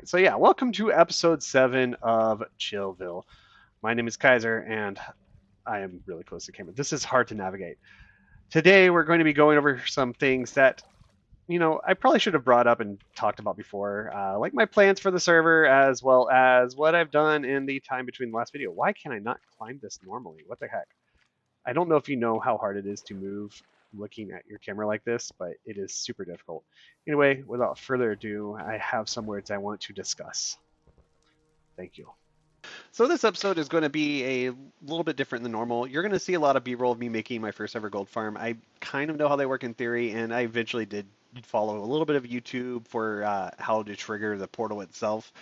So yeah, welcome to episode 7 of Chillville. My name is Kaiser, and I am really close to camera. This is hard to navigate. Today we're going to be going over some things that I probably should have brought up and talked about before, like my plans for the server, as well as what I've done in the time between the last video. Why can I not climb this normally? What the heck? I don't know if you know how hard it is to move looking at your camera like this, but it is super difficult. Anyway, without further ado, I have some words I want to discuss. Thank you. So this episode is going to be a little bit different than normal. You're going to see a lot of B-roll of me making my first ever gold farm. I kind of know how they work in theory, and I eventually did follow a little bit of YouTube for how to trigger the portal itself.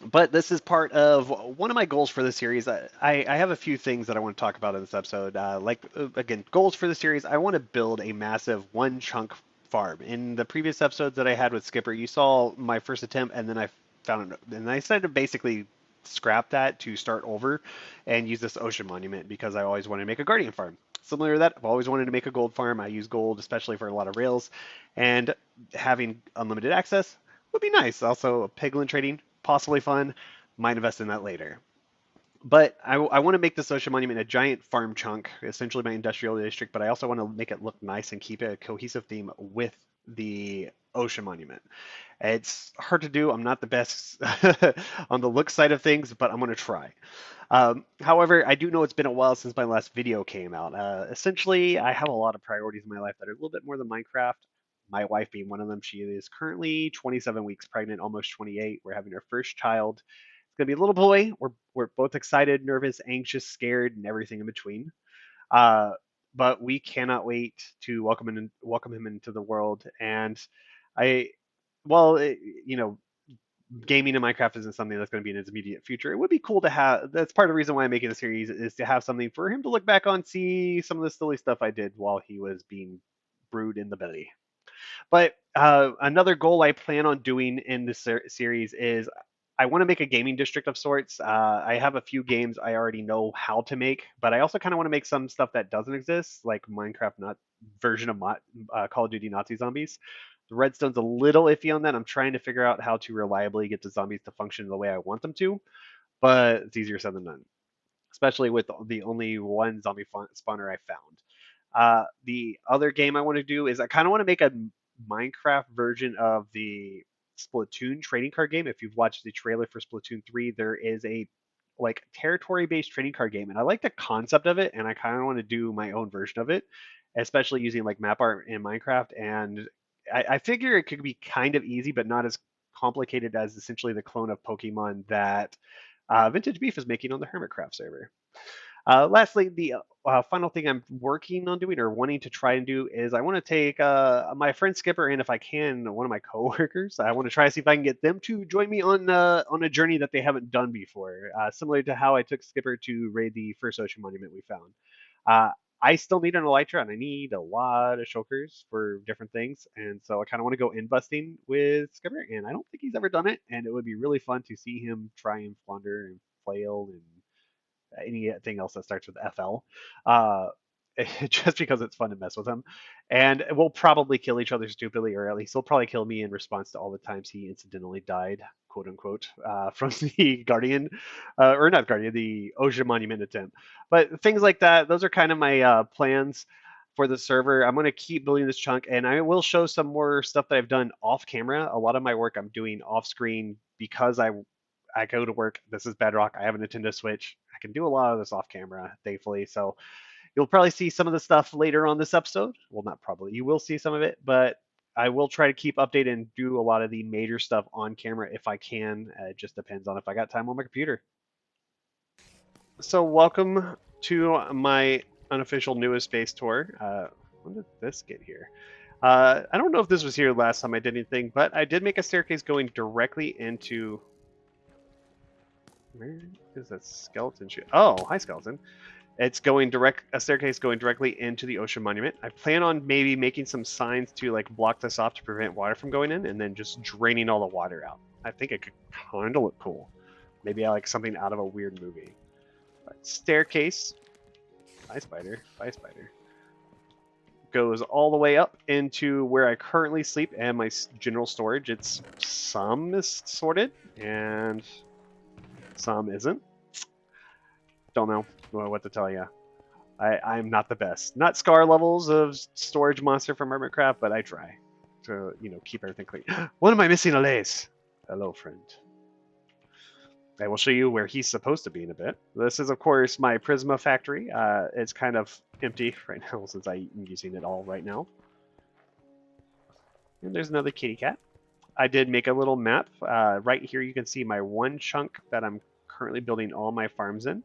But this is part of one of my goals for the series. I have a few things that I want to talk about in this episode. Again, goals for the series. I want to build a massive one chunk farm. In the previous episodes that I had with Skipper, you saw my first attempt, and then I found it, and I decided to basically scrap that to start over and use this ocean monument because I always wanted to make a guardian farm. Similar to that, I've always wanted to make a gold farm. I use gold, especially for a lot of rails, and having unlimited access would be nice. Also, piglin trading, possibly fun. Might invest in that later. But I want to make this ocean monument a giant farm chunk, essentially my industrial district, but I also want to make it look nice and keep it a cohesive theme with the ocean monument. It's hard to do. I'm not the best on the look side of things, but I'm going to try. However, I do know it's been a while since my last video came out. Essentially, I have a lot of priorities in my life that are a little bit more than Minecraft. My wife being one of them. She is currently 27 weeks pregnant, almost 28. We're having our first child. It's gonna be a little boy. We're both excited, nervous, anxious, scared, and everything in between. Uh, but we cannot wait to welcome him into the world. And I, well, it, you know, gaming in Minecraft isn't something that's going to be in his immediate future. It would be cool to have. That's part of the reason why I'm making the series is to have something for him to look back on, see some of the silly stuff I did while he was being brewed in the belly. But another goal I plan on doing in this series is I want to make a gaming district of sorts. I have a few games I already know how to make, but I also kind of want to make some stuff that doesn't exist, like Minecraft not version of Call of Duty Nazi zombies. The redstone's a little iffy on that. I'm trying to figure out how to reliably get the zombies to function the way I want them to, but it's easier said than done, especially with the only one zombie spawner I found. The other game I want to do is I kind of want to make a Minecraft version of the Splatoon trading card game. If you've watched the trailer for Splatoon 3, there is a like territory-based trading card game, and I like the concept of it, and I kind of want to do my own version of it, especially using like map art in Minecraft. And I figure it could be kind of easy, but not as complicated as essentially the clone of Pokemon that Vintage Beef is making on the Hermitcraft server. Lastly, the final thing I'm working on doing or wanting to try and do is I want to take my friend Skipper and if I can, one of my coworkers. I want to try to see if I can get them to join me on a journey that they haven't done before, similar to how I took Skipper to raid the first ocean monument we found. Uh, I still need an elytra and I need a lot of shulkers for different things, and so I kind of want to go in busting with Skipper, and I don't think he's ever done it, and it would be really fun to see him try and flounder and flail and anything else that starts with FL, uh, just because it's fun to mess with him. And we'll probably kill each other stupidly, or at least he'll probably kill me in response to all the times he incidentally died, quote unquote, from the Guardian, or not Guardian, the Ocean Monument attempt. But things like that, those are kind of my plans for the server. I'm going to keep building this chunk, and I will show some more stuff that I've done off camera. A lot of my work I'm doing off screen because I go to work. This is Bedrock. I have a Nintendo Switch. I can do a lot of this off camera, thankfully. So you'll probably see some of the stuff later on this episode. Well, not probably. You will see some of it, but I will try to keep updated and do a lot of the major stuff on camera if I can. It just depends on if I got time on my computer. So welcome to my unofficial newest space tour. When did this get here? I don't know if this was here last time I did anything, but I did make a staircase going directly into. Where is that skeleton shit? Oh, hi skeleton. It's going direct a staircase going directly into the ocean monument. I plan on maybe making some signs to like block this off to prevent water from going in, and then just draining all the water out. I think it could kind of look cool. Maybe I like something out of a weird movie. But staircase. Bye spider. Bye spider. goes all the way up into where I currently sleep and my general storage. It's some is sorted and some isn't. Don't know what to tell you. I'm not the best. Not Scar levels of storage monster from Hermitcraft, but I try to, keep everything clean. What am I missing, Alaise? Hello, friend. I will show you where he's supposed to be in a bit. This is, of course, my Prisma factory. It's kind of empty right now since I'm using it all right now. And there's another kitty cat. I did make a little map. Right here you can see my one chunk that I'm currently building all my farms in,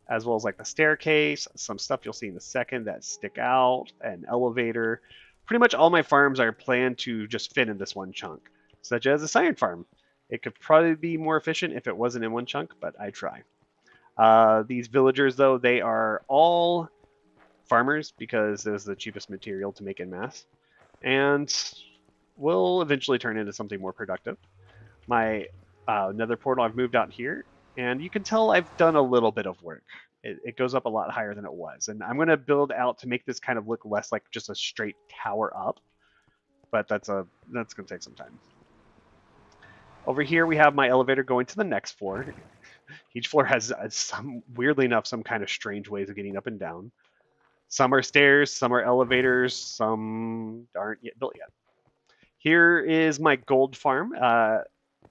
as well as like the staircase, some stuff you'll see in a second that stick out, an elevator. Pretty much all my farms are planned to just fit in this one chunk, such as a Siren farm. It could probably be more efficient if it wasn't in one chunk, but I try. These villagers, though, they are all farmers because it was the cheapest material to make in mass, and will eventually turn into something more productive. My nether portal, I've moved out here, and you can tell I've done a little bit of work. It goes up a lot higher than it was, and I'm going to build out to make this kind of look less like just a straight tower up, but that's going to take some time. Over here we have my elevator going to the next floor. Each floor has weirdly enough, some kind of strange ways of getting up and down. Some are stairs, some are elevators, some aren't yet built yet. Here is my gold farm.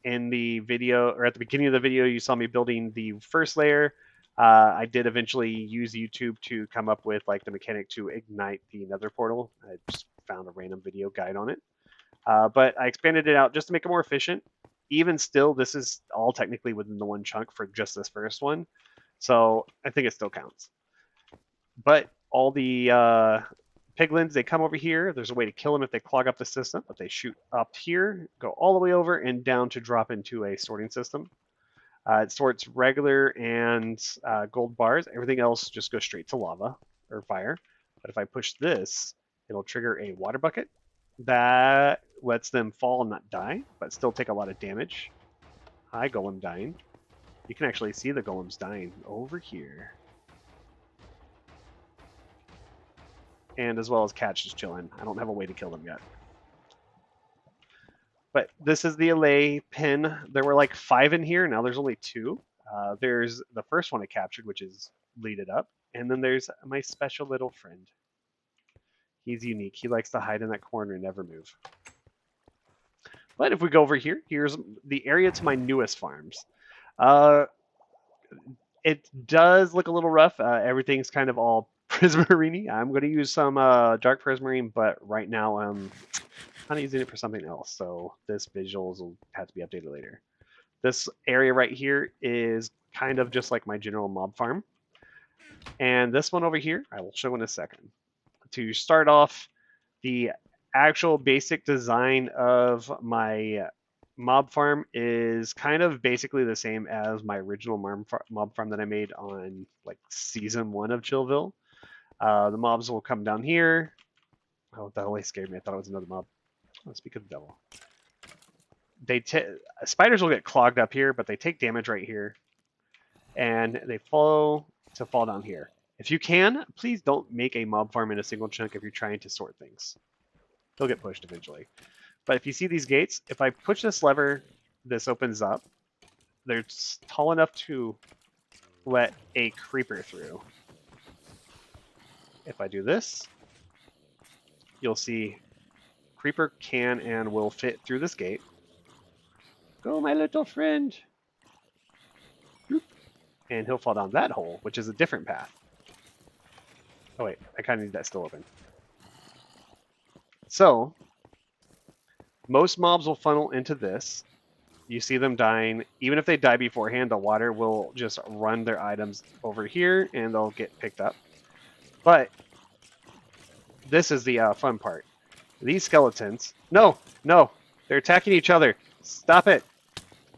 In the video, or at the beginning of the video, you saw me building the first layer. I did eventually use YouTube to come up with like the mechanic to ignite the nether portal. I just found a random video guide on it. But I expanded it out just to make it more efficient. Even still, this is all technically within the one chunk for just this first one. So I think it still counts. But all the piglins, they come over here. There's a way to kill them if they clog up the system, but they shoot up here, go all the way over and down to drop into a sorting system. It sorts regular and gold bars. Everything else just goes straight to lava or fire. But if I push this, it'll trigger a water bucket that lets them fall and not die, but still take a lot of damage. Hi, golem dying. You can actually see the golems dying over here. And as well as cats just chilling. I don't have a way to kill them yet. But this is the allay pin. There were like 5 in here. Now there's only 2. There's the first one I captured, which is lead it up. And then there's my special little friend. He's unique. He likes to hide in that corner and never move. But if we go over here, here's the area to my newest farms. It does look a little rough. Everything's kind of all prismarine. I'm going to use some dark prismarine, but right now I'm not using it for something else. So this visuals will have to be updated later. This area right here is kind of just like my general mob farm. And this one over here, I will show in a second. To start off, the actual basic design of my mob farm is kind of basically the same as my original mob farm that I made on like season 1 of Chillville. The mobs will come down here. Oh, that really scared me. I thought it was another mob. Oh, speak of the devil. Spiders will get clogged up here, but they take damage right here. And they fall down here. If you can, please don't make a mob farm in a single chunk if you're trying to sort things. They'll get pushed eventually. But if you see these gates, if I push this lever, this opens up. They're tall enough to let a creeper through. If I do this, you'll see creeper can and will fit through this gate. Go, my little friend. And he'll fall down that hole, which is a different path. Oh wait, I kind of need that still open. So, most mobs will funnel into this. You see them dying. Even if they die beforehand, the water will just run their items over here and they'll get picked up. But this is the fun part. These skeletons... No! They're attacking each other. Stop it!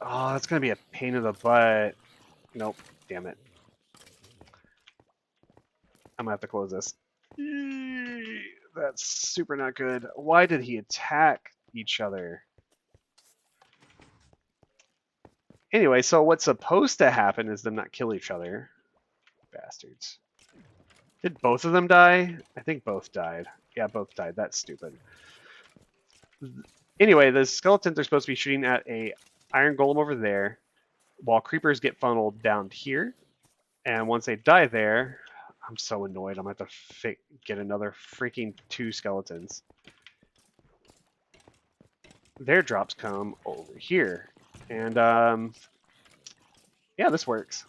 Oh, that's going to be a pain in the butt. Nope. Damn it. I'm going to have to close this. That's super not good. Why did he attack each other? Anyway, so what's supposed to happen is them not kill each other. Bastards. Did both of them die? I think both died. Yeah, both died. That's stupid. Anyway, the skeletons are supposed to be shooting at a iron golem over there, while creepers get funneled down here. And once they die there, I'm so annoyed. I'm going to have to get another freaking 2 skeletons. Their drops come over here. And, yeah, this works.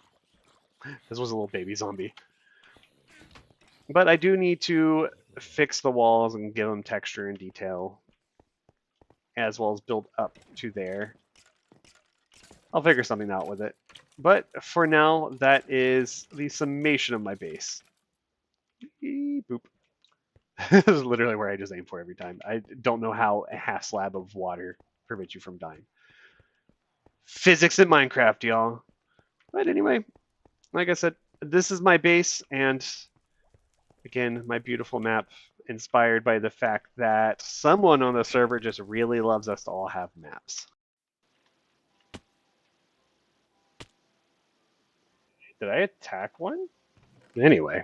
This was a little baby zombie. But I do need to fix the walls and give them texture and detail, as well as build up to there. I'll figure something out with it. But for now, that is the summation of my base. Boop. This is literally where I just aim for every time. I don't know how a half slab of water prevents you from dying. Physics in Minecraft, y'all. But anyway, like I said, this is my base, and again, my beautiful map inspired by the fact that someone on the server just really loves us to all have maps. Did I attack one? Anyway.